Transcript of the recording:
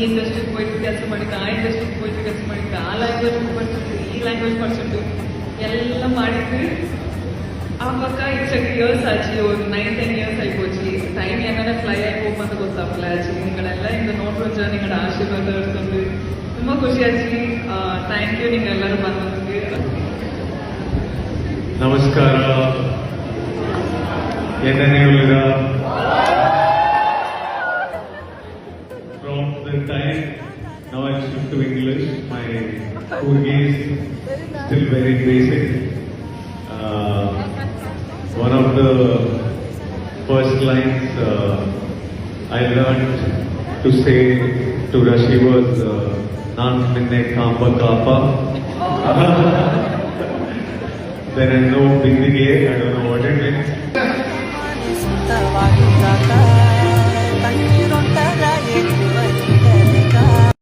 ಇಂಡಸ್ಟ್ರಿಗೆ ಹೋಯ್ತು ಕೆಲಸ ಮಾಡಿದ್ದೆ, ಆ ಇಂಡಸ್ಟ್ರಿಗೆ ಹೋಯ್ತು ಕೆಲಸ ಮಾಡಿದ್ದೆ, ಆ ಲ್ಯಾಂಗ್ವೇಜ್ ಪರ್ಸೆಂಟ್, ಈ ಲ್ಯಾಂಗ್ವೇಜ್ ಪರ್ಸೆಂಟು ಎಲ್ಲ ಮಾಡಿದ್ವಿ. ఆ పక్క ఇట్స్ ఇయర్స్ ಆಚಿ ಒಂದು 9-10 ಇಯರ್ಸ್ ಆಯ್ಕೋಚಿ ಟೈಮ್ ಏನಾದ್ರೆ ಫ್ಲೈ ಆಗಿ ಹೋಗ್ಬಂತ ಗೊತ್ತಾಗಲ್ಲ ಆಚಿ ನಿಗಳೆಲ್ಲ ಹಿಂಗೆ ನೋಡ್ರೋಜ ನಿങ്ങളുടെ ಆಶೀರ್ವಾದ ಇರ್ತಂದು ತುಂಬ ಖುಷಿ ಆಚಿ. Thank you ನಿಮ್ಗೆಲ್ಲರೂ ಬಂದೋದಕ್ಕೆ. ನಮಸ್ಕಾರ. ಏನೇ ಹೇಳಿದ from the time now I shift to English, my Urgi is still very basic. One of the first lines I learned to say to Rashi was "Naan minne kaapa kaapa." Then I know bindige, I don't know what it means.